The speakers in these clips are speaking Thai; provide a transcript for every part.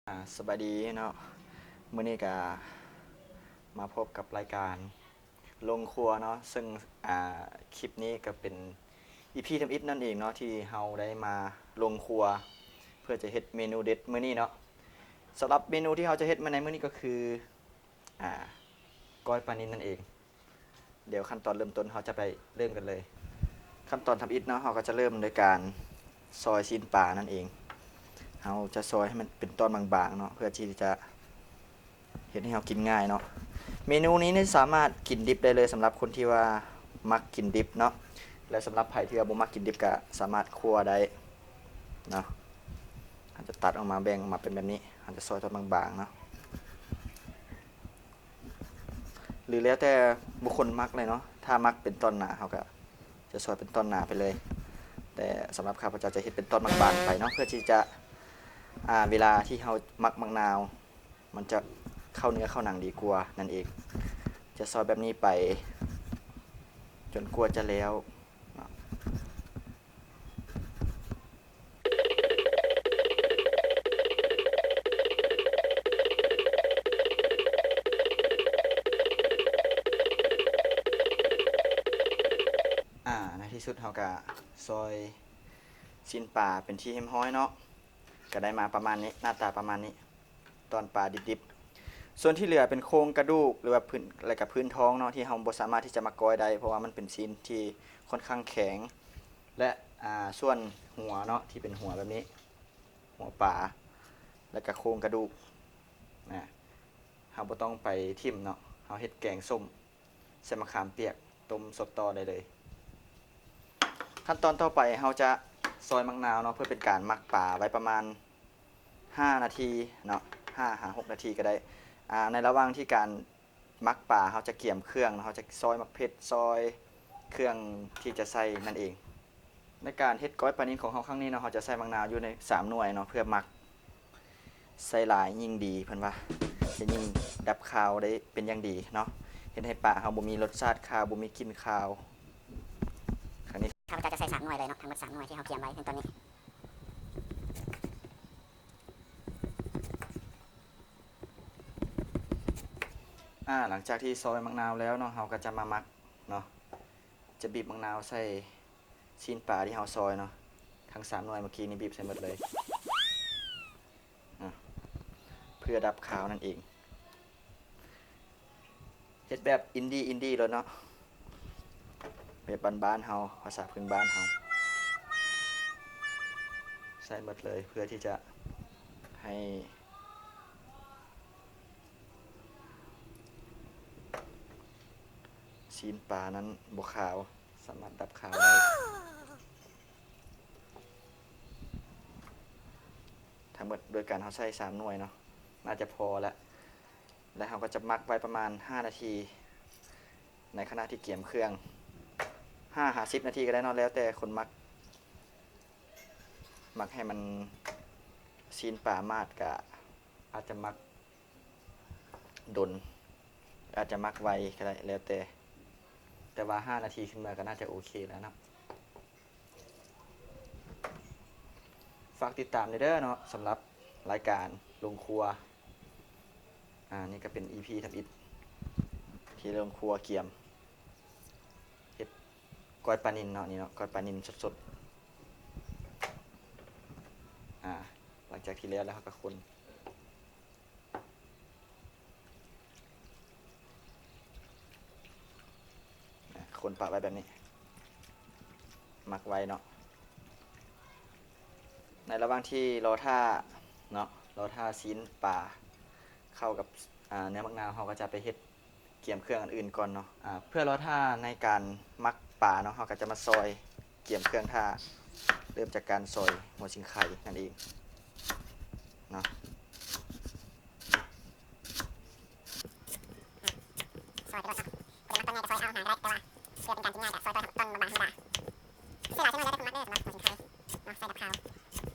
สบายดีเนาะมื้อนี้ก็มาพบกับรายการลงครัวเนาะซึ่งคลิปนี้ก็เป็นEPทำอิฐนั่นเองเนาะที่เฮาได้มาลงครัวเพื่อจะเฮ็ดเมนูเด็ดมื้อนี้เนาะสำหรับเมนูที่เฮาจะเฮ็ดมาในมื้อนี้ก็คืออ่าก้อยปลานิลนั่นเองเดี๋ยวขั้นตอนเริ่มต้นเฮาจะไปเริ่มกันเลยขั้นตอนทำอิฐเนาะเฮาก็จะเริ่มโดยการซอยชิ้นปลานั่นเองเราจะซอยให้มันเป็นตอนบางๆเนาะเพื่อที่จะเห็นให้เรากินง่ายเนาะเมนูนี้นี่สามารถกินดิบได้เลยสำหรับคนที่ว่ามักกินดิบเนาะและสำหรับใครที่ว่าบ่มักกินดิบก็สามารถคั่วได้เนาะอาจจะตัดออกมาแบ่งออกมาเป็นแบบนี้อาจจะซอยตอนบางๆเนาะหรือแล้วแต่บุคคลมักเลยเนาะถ้ามักเป็นตอนหนาเขาก็จะซอยเป็นตอนหนาไปเลยแต่สำหรับข้าพเจ้าจะเห็นเป็นตอนบางๆไปเนาะเพื่อที่จะเวลาที่เรามักมะนาวมันจะเข้าเนื้อเข้าหนังดีกว่านั่นเองจะซอยแบบนี้ไปจนกลัวจะแล้วในที่สุดเราก็ซอยชิ้นปลาเป็นที่เรียบร้อยเนาะก็ได้มาประมาณนี้หน้าตาประมาณนี้ตอนปลาดิบๆส่วนที่เหลือเป็นโครงกระดูกหรือว่าพื้นอะไรกับพื้นท้องเนาะที่เราบ่สามารถที่จะมาก้อยได้เพราะว่ามันเป็นชิ้นที่ค่อนข้างแข็งและส่วนหัวเนาะที่เป็นหัวแบบนี้หัวปลาแล้วก็โครงกระดูกนะเราบ่ต้องไปทิ่มเนาะเราเฮ็ดแกงส้มใส่มะขามเปียกต้มสดต่อได้เลยขั้นตอนต่อไปเราจะซอยมะนาวเนาะเพื่อเป็นการหมักปลาไว้ประมาณ5นาทีเนาะ5-6นาทีก็ได้ในระหว่างที่การหมักปลาเราจะเกี่ยมเครื่องเราจะซอยมะเขือซอยเครื่องที่จะใส่นั่นเองในการเฮ็ดก้อยปลานิลของเราครั้งนี้เนาะเราจะใส่มะนาวอยู่ใน3หน่วยเนาะเพื่อหมักใส่หลายยิ่งดีเพิ่นว่าจะยิ่งดับคาวได้เป็นอย่างดีเนาะเฮ็ดให้ปลาเราบ่มีรสชาติคาวบ่มีกลิ่นคาวครั้งนี้ข้าพเจ้าจะใส่3 หน่วยเลยเนาะทั้งหมด3 หน่วยที่เราเตรียมไว้ในตอนนี้หลังจากที่ซอยมะนาวแล้วเนาะเราก็จะมาหมักเนาะจะบีบมะนาวใส่ชิ้นปลาที่เราซอยเนาะทั้ง3หน่วยเมื่อกี้นี้บีบใส่หมดเลยเพื่อดับคาวนั่นเองเฮ็ดแบบอินดี้เลยเนาะแบบบ้านๆเฮาภาษาพื้นบ้านเฮาใส่หมดเลยเพื่อที่จะให้ชิ้นปลานั้นบ่ขาวสามารถดับคาวได้ทั้งหมดโดยการเราใส่3หน่วยเนาะน่าจะพอแล้วแล้วเราก็จะหมักไว้ประมาณ5นาทีในขณะที่เกี่ยมเครื่อง5-10นาทีก็ได้เนาะแล้วแต่คนมักให้มันชิ้นปลามาดก็อาจจะมักดนอาจจะมักไวก็ได้แล้วแต่ว่า5นาทีขึ้นมาก็น่าจะโอเคแล้วนะฝากติดตามเด้อเนาะสำหรับรายการลงครัวนี่ก็เป็น EP ทำอิฐที่ลงครัวเกียมเฮ็ดก้อยปลานิลเนาะนี่เนาะก้อยปลานิลสดๆหลังจากที่แล้วเขาก็คนปะไว้แบบนี้มักไว้เนาะในระหว่างที่รอท่าเนาะรอท่าซีนปลาเข้ากับเนื้อมะนาวเขาก็จะไปเฮ็ดเกี่ยมเครื่องอันอื่นก่อนเนาะเพื่อรอท่าในการมักปลาเนาะเขาก็จะมาซอยเกี่ยมเครื่องท่าเริ่มจากการซอยหัวชิงไข่นั่นเองเนาะซอยไปก่อนเนาะจะมักต้นใหญ่กับซอยเอาหางได้แต่ว่าเพื่อเป็นการกินง่ายกับซอยต้นบางๆธรรมดาใส่หลายจังเลยแล้วได้คุณมัดได้สำหรับหัวสิงไข่เนาะใส่ดับคาว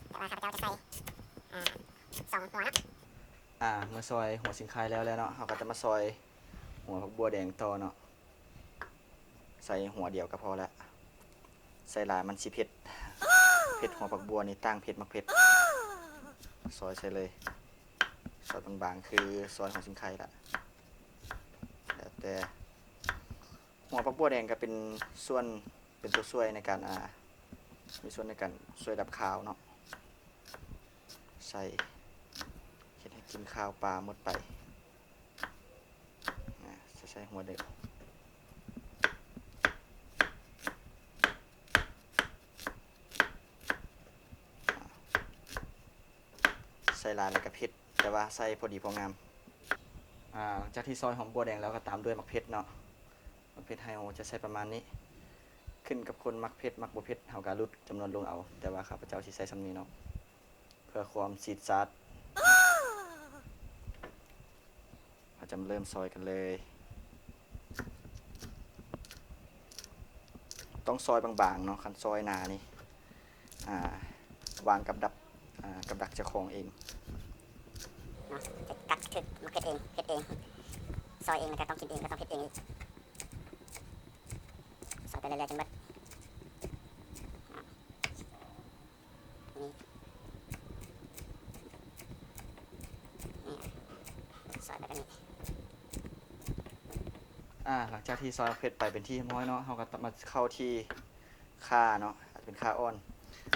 แต่ว่าข้าพเจ้าจะใส่2 หัวเนาะเมื่อซอยหัวสิงไข่แล้วเนาะเขาก็จะมาซอยหัวผักบัวแดงต่อเนาะใส่หัวเดียวก็พอละใส่หลายมันสิเผ็ดหัวผักบัวนี่ตั้งเผ็ดมักเผ็ดซอยใส่เลย ซอยบางๆคือซอยหัวสิงไข่ละแล้วแต่หัวผักบัวแดงก็เป็นส่วนเป็นตัวช่วยในการมีส่วนในการช่วยดับคาวเนาะใส่เฮ็ดให้กินข้าวปลาหมดไปนะจะใช้หัวเด็กใส่ลายแล้วก็เผ็ดแต่ว่าใส่พอดีพองามหลังจากที่ซอยหอมบัวแดงแล้วก็ตามด้วยมะเผ็ดเนาะมะเผ็ดไฮโอจะใส่ประมาณนี้ขึ้นกับคนมักเผ็ดมักบ่เผ็ดเฮาก็ลดจำนวนลงเอาแต่ว่าข้าพเจ้าสิใส่ซำนี้เนาะเพื่อความซีดซาดเราจะเริ่มซอยกันเลยต้องซอยบางๆเนาะคันซอยหนานี่วางกับดักเจ้าของเองเนาะจะกัดคือมันเผ็ดเองซอยเองแล้วก็ต้องกินเองก็ต้องเผ็ดเองอีกซอยไปเรื่อยๆจนหมดนี่ซอยไปแบบนี้หลังจากที่ซอยเผ็ดไปเป็นที่เรียบร้อยเนาะเราก็มาเข้าที่ข่าเนาะอาจจะเป็นข่าอ่อน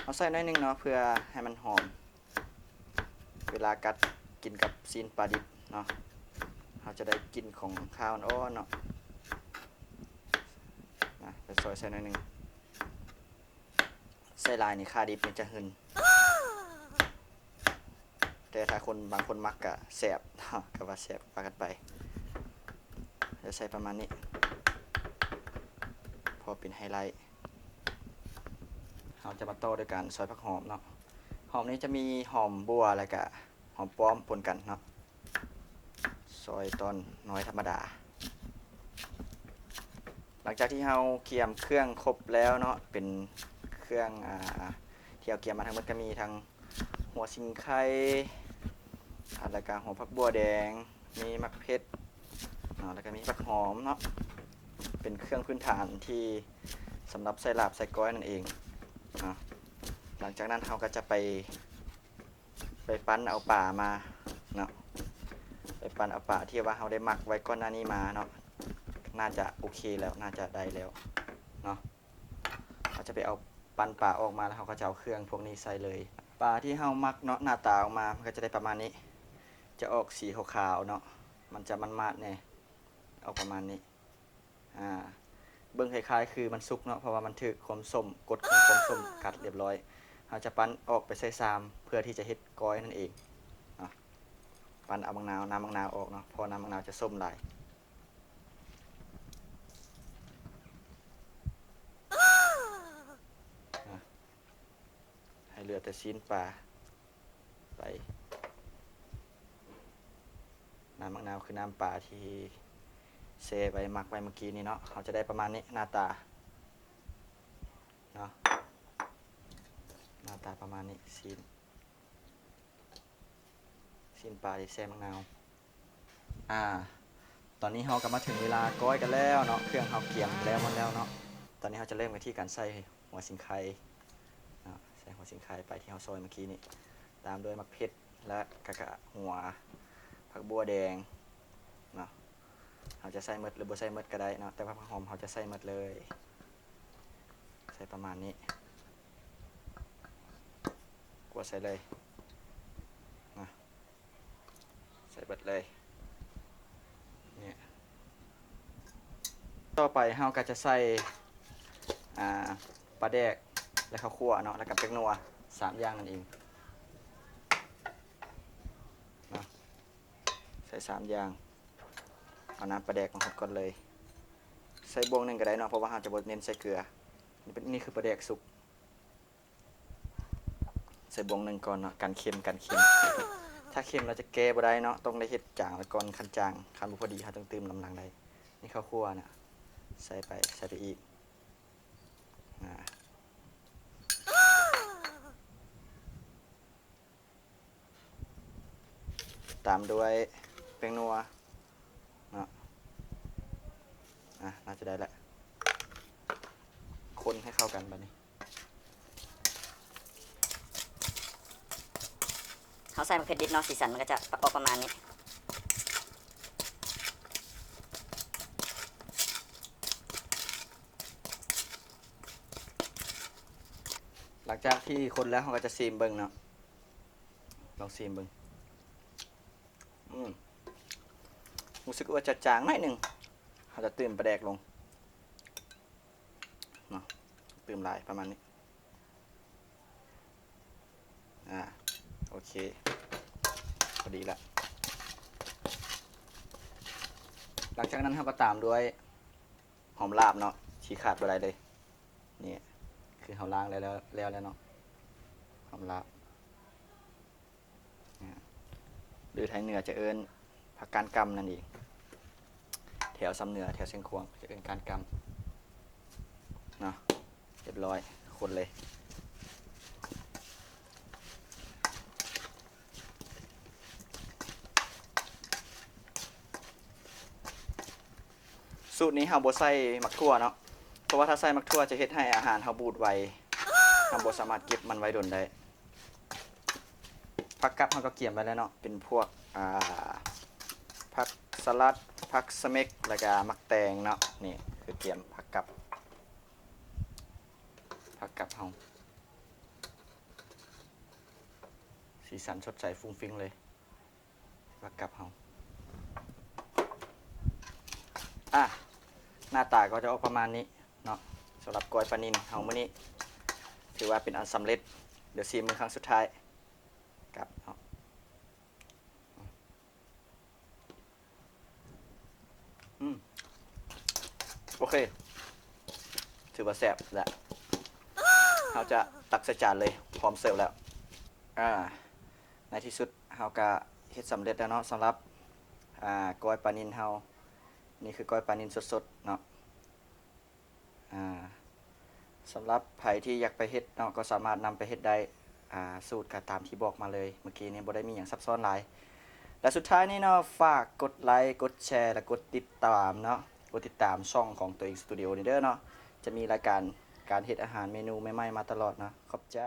เอาใส่น้อยหนึงเนาะเพื่อให้มันหอมเวลากัดกินกับซีนปลาดิบเนาะเราจะได้กลิ่นของข้าวอ่อนๆเนาะไปซอยใส่น้อยหนึงใส่ลายนี่ข่าดิบมันจะหึนแต่ถ้าคนบางคนมักกะแสบเนาะก็ว่าแสบปากันไปจะใส่ประมาณนี้พอเป็นไฮไลท์เราจะมาโต้ด้วยการซอยผักหอมเนาะหอมนี้จะมีหอมบัวแล้วก็หอมป้อมปนกันเนาะซอยตอนน้อยธรรมดาหลังจากที่เราเคี่ยมเครื่องครบแล้วเนาะเป็นเครื่องที่เราเคี่ยมมาทั้งหมดก็มีทั้งหัวสิงไข่แล้วก็หัวผักบัวแดงมีมะเขือแล้วก็มีผักหอมเนาะเป็นเครื่องพื้นฐานที่สำหรับใส่ลาบใส่ก้อยนั่นเองหลังจากนั้นเราก็จะไปปั้นเอาป่ามาเนาะไปปั้นเอาป่าที่ว่าเราได้หมักไว้ก่อนหน้านี้มาเนาะน่าจะโอเคแล้วน่าจะได้แล้วเนาะเราจะไปเอาปั้นป่าออกมาแล้วเราก็จะเอาเครื่องพวกนี้ใส่เลยป่าที่เราหมักเนาะหน้าตาออกมามันก็จะได้ประมาณนี้จะออกสีขาวๆเนาะมันจะมันๆเนี่ยออกประมาณนี้เบิ่งคล้ายๆคือมันสุกเนาะเพราะว่ามันถึกความส้มกดของความส้มกัดเรียบร้อยเราจะปั้นออกไปใส่ซามเพื่อที่จะเฮ็ดก้อยนั่นเองปั้นเอาน้ำมะนาวออกเนาะพอน้ำมะนาวจะส้มหลายให้เหลือแต่ชิ้นปลาไปน้ำมะนาวคือน้ำปลาที่เซไปหมักไว้เมื่อกี้นี้เนาะเขาจะได้ประมาณนี้หน้าตาเนาะหน้าตาประมาณนี้ชิ้นปลาที่แซ่มะนาวตอนนี้เราก็มาถึงเวลาก้อยกันแล้วเนาะเครื่องเราเกี่ยมแล้วหมดแล้วเนาะตอนนี้เราจะเริ่มกันที่การใส่หัวสิงไข่ใส่หัวสิงไข่ไปที่เราซอยเมื่อกี้นี้ตามด้วยมะเขือและกะหัวผักบัวแดงเนาะเราจะใส่หมดหรือบ่ใส่หมดก็ได้เนาะแต่ว่าผักหอมเราจะใส่หมดเลยใส่ประมาณนี้กวดใส่เลยนะใส่หมดเลยเนี่ยต่อไปเราก็จะใส่ปลาแดกและข้าวคั่วเนาะแล้วกับเป็กนัว3อย่างนั่นเองนะใส่3อย่างเอาน้ำปลาแดกมาหดก่อนเลยใส่บวงหนึ่งก็ได้เนาะเพราะว่าเราจะบ่เน้นใส่เกลือนี่คือปลาแดกสุกใส่บวงหนึ่งก่อนเนาะกันเค็มถ้าเค็มเราจะแก้บ่ได้เนาะต้องได้เฮ็ดจางไว้ก่อนคันจางคันบ่พอดีเราต้องเติมน้ำลังได้นี่ข้าวคั่วน่ะใส่ไปอีกตามด้วยแป้งนัวเนาะน่าจะได้แล้วคนให้เข้ากันบัดนี้ เขาใส่มะเขือดิบเนาะสีสันมันก็จะออกประมาณนี้หลังจากที่คนแล้วเขาก็จะซีมเบิ้งเนาะลองซีมเบิ้งรู้สึกว่าจะจางหน่อยหนึ่งเขาจะตื่มปลาแดกลงเนาะตื่มลายประมาณนี้โอเคพอดีละหลังจากนั้นเราก็ตามด้วยหอมลาบเนาะชี้ขาดบ่ได้เลยนี่คือเขาล้างแล้วเนาะหอมลาบหรือไทยเหนือจะเอิ้นผักกาดกำนั่นเองแถวซ้ำเหนือแถวเชียงควงจะเอิ้นกาดกำเนาะเรียบร้อยคนเลยสูตรนี้เราบ่ใส่มักทั่วเนาะเพราะว่าถ้าใส่มักทั่วจะเฮ็ดให้อาหารเราบูดไวเราบ่สามารถเก็บมันไว้ดนได้ผักกับเราก็เกี่ยมไว้แล้วเนาะเป็นพวกผักสลัดผักสะเม็กแล้วก็มักแตงเนาะนี่คือเกี่ยมผักกับเฮาสีสันสดใสฟุ้งฟิ้งเลยผักกับเฮาหน้าตาก็จะออกประมาณนี้เนาะสำหรับกอยปลานิลเฮามื้อนี้ถือว่าเป็นอันสำเร็จเดี๋ยวซีมือครั้งสุดท้ายกับโอเคถือว่าแซ่บแล้วเราจะตักใส่จานเลยพร้อมเสิร์ฟแล้วในที่สุดเราก็เฮ็ดสำเร็จแล้วเนาะสำหรับกอยปลานิลเฮานี่คือกอยปลานิลสดๆเนาะสำหรับใครที่อยากไปเฮ็ดเนาะก็สามารถนำไปเฮ็ดได้สูตรก็ตามที่บอกมาเลยเมื่อกี้นี้บ่ได้มีอย่างซับซ้อนหลายและสุดท้ายนี้เนาะฝากกดไลค์กดแชร์และกดติดตามเนาะกดติดตามช่องของตัวเองสตูดิโอนี่เด้อเนาะจะมีรายการการเฮ็ดอาหารเมนูใหม่ๆมาตลอดเนาะขอบใจ